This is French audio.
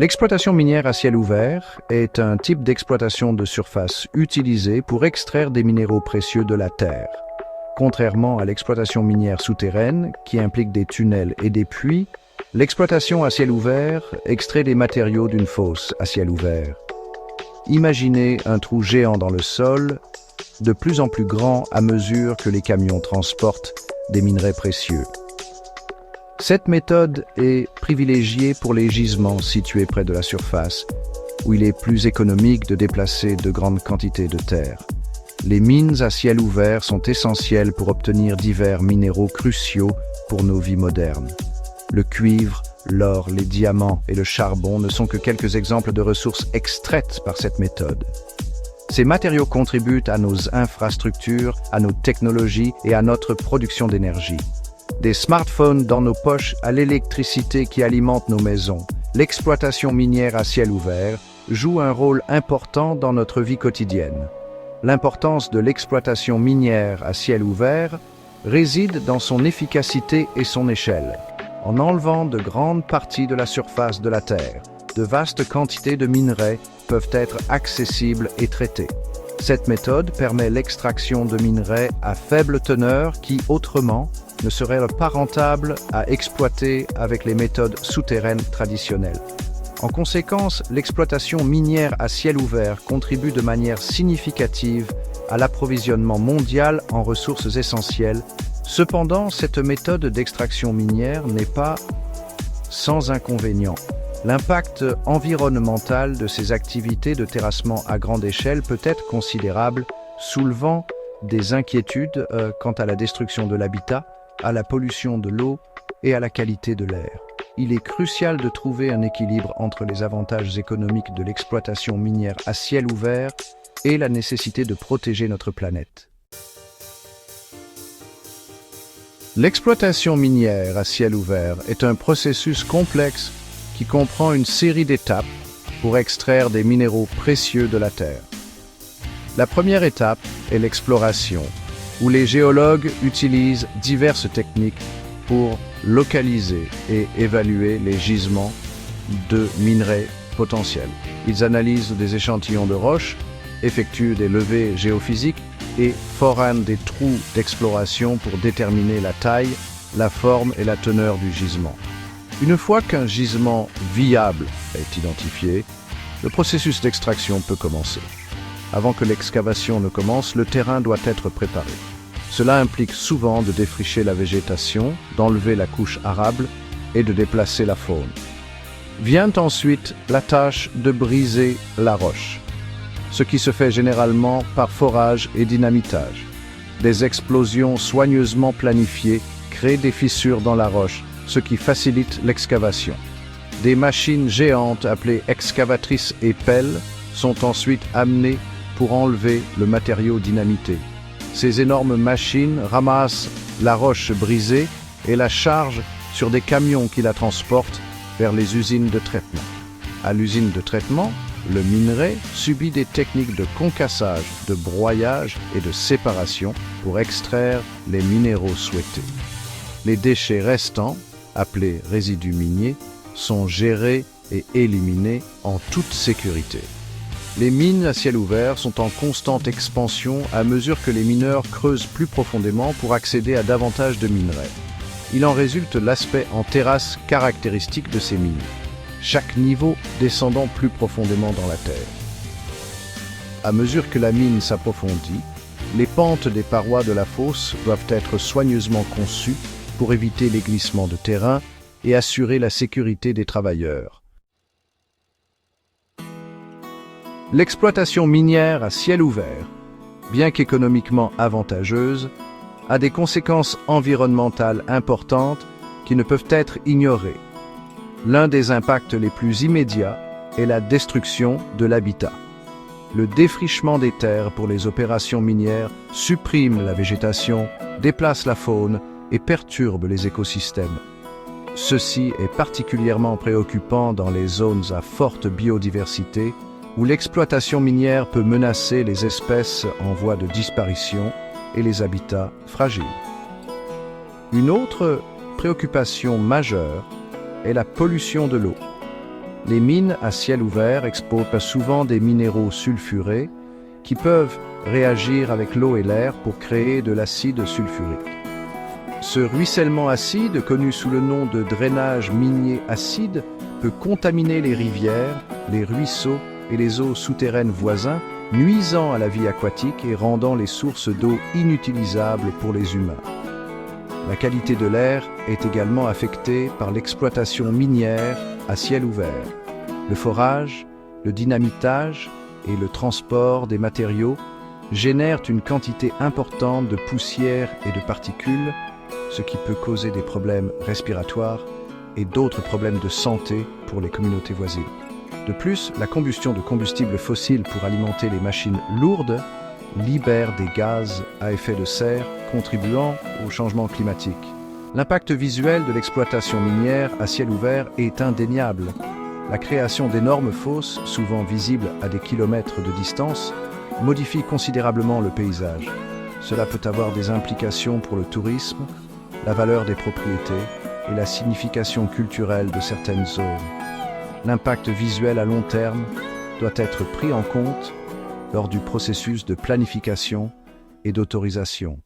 L'exploitation minière à ciel ouvert est un type d'exploitation de surface utilisé pour extraire des minéraux précieux de la terre. Contrairement à l'exploitation minière souterraine, qui implique des tunnels et des puits, l'exploitation à ciel ouvert extrait les matériaux d'une fosse à ciel ouvert. Imaginez un trou géant dans le sol, de plus en plus grand à mesure que les camions transportent des minerais précieux. Cette méthode est privilégiée pour les gisements situés près de la surface, où il est plus économique de déplacer de grandes quantités de terre. Les mines à ciel ouvert sont essentielles pour obtenir divers minéraux cruciaux pour nos vies modernes. Le cuivre, l'or, les diamants et le charbon ne sont que quelques exemples de ressources extraites par cette méthode. Ces matériaux contribuent à nos infrastructures, à nos technologies et à notre production d'énergie. Des smartphones dans nos poches à l'électricité qui alimente nos maisons, l'exploitation minière à ciel ouvert joue un rôle important dans notre vie quotidienne. L'importance de l'exploitation minière à ciel ouvert réside dans son efficacité et son échelle. En enlevant de grandes parties de la surface de la Terre, de vastes quantités de minerais peuvent être accessibles et traités. Cette méthode permet l'extraction de minerais à faible teneur qui, autrement, ne seraient pas rentables à exploiter avec les méthodes souterraines traditionnelles. En conséquence, l'exploitation minière à ciel ouvert contribue de manière significative à l'approvisionnement mondial en ressources essentielles. Cependant, cette méthode d'extraction minière n'est pas sans inconvénients. L'impact environnemental de ces activités de terrassement à grande échelle peut être considérable, soulevant des inquiétudes quant à la destruction de l'habitat, à la pollution de l'eau et à la qualité de l'air. Il est crucial de trouver un équilibre entre les avantages économiques de l'exploitation minière à ciel ouvert et la nécessité de protéger notre planète. L'exploitation minière à ciel ouvert est un processus complexe qui comprend une série d'étapes pour extraire des minéraux précieux de la Terre. La première étape est l'exploration, où les géologues utilisent diverses techniques pour localiser et évaluer les gisements de minerais potentiels. Ils analysent des échantillons de roches, effectuent des levées géophysiques et forannent des trous d'exploration pour déterminer la taille, la forme et la teneur du gisement. Une fois qu'un gisement viable est identifié, le processus d'extraction peut commencer. Avant que l'excavation ne commence, le terrain doit être préparé. Cela implique souvent de défricher la végétation, d'enlever la couche arable et de déplacer la faune. Vient ensuite la tâche de briser la roche, ce qui se fait généralement par forage et dynamitage. Des explosions soigneusement planifiées créent des fissures dans la roche, ce qui facilite l'excavation. Des machines géantes appelées excavatrices et pelles sont ensuite amenées pour enlever le matériau dynamité. Ces énormes machines ramassent la roche brisée et la chargent sur des camions qui la transportent vers les usines de traitement. À l'usine de traitement, le minerai subit des techniques de concassage, de broyage et de séparation pour extraire les minéraux souhaités. Les déchets restants, appelés résidus miniers, sont gérés et éliminés en toute sécurité. Les mines à ciel ouvert sont en constante expansion à mesure que les mineurs creusent plus profondément pour accéder à davantage de minerais. Il en résulte l'aspect en terrasse caractéristique de ces mines, chaque niveau descendant plus profondément dans la terre. À mesure que la mine s'approfondit, les pentes des parois de la fosse doivent être soigneusement conçues pour éviter les glissements de terrain et assurer la sécurité des travailleurs. L'exploitation minière à ciel ouvert, bien qu'économiquement avantageuse, a des conséquences environnementales importantes qui ne peuvent être ignorées. L'un des impacts les plus immédiats est la destruction de l'habitat. Le défrichement des terres pour les opérations minières supprime la végétation, déplace la faune et perturbe les écosystèmes. Ceci est particulièrement préoccupant dans les zones à forte biodiversité où l'exploitation minière peut menacer les espèces en voie de disparition et les habitats fragiles. Une autre préoccupation majeure est la pollution de l'eau. Les mines à ciel ouvert exportent souvent des minéraux sulfurés qui peuvent réagir avec l'eau et l'air pour créer de l'acide sulfurique. Ce ruissellement acide, connu sous le nom de drainage minier acide, peut contaminer les rivières, les ruisseaux et les eaux souterraines voisins, nuisant à la vie aquatique et rendant les sources d'eau inutilisables pour les humains. La qualité de l'air est également affectée par l'exploitation minière à ciel ouvert. Le forage, le dynamitage et le transport des matériaux génèrent une quantité importante de poussière et de particules, ce qui peut causer des problèmes respiratoires et d'autres problèmes de santé pour les communautés voisines. De plus, la combustion de combustibles fossiles pour alimenter les machines lourdes libère des gaz à effet de serre contribuant au changement climatique. L'impact visuel de l'exploitation minière à ciel ouvert est indéniable. La création d'énormes fosses, souvent visibles à des kilomètres de distance, modifie considérablement le paysage. Cela peut avoir des implications pour le tourisme, la valeur des propriétés et la signification culturelle de certaines zones. L'impact visuel à long terme doit être pris en compte lors du processus de planification et d'autorisation.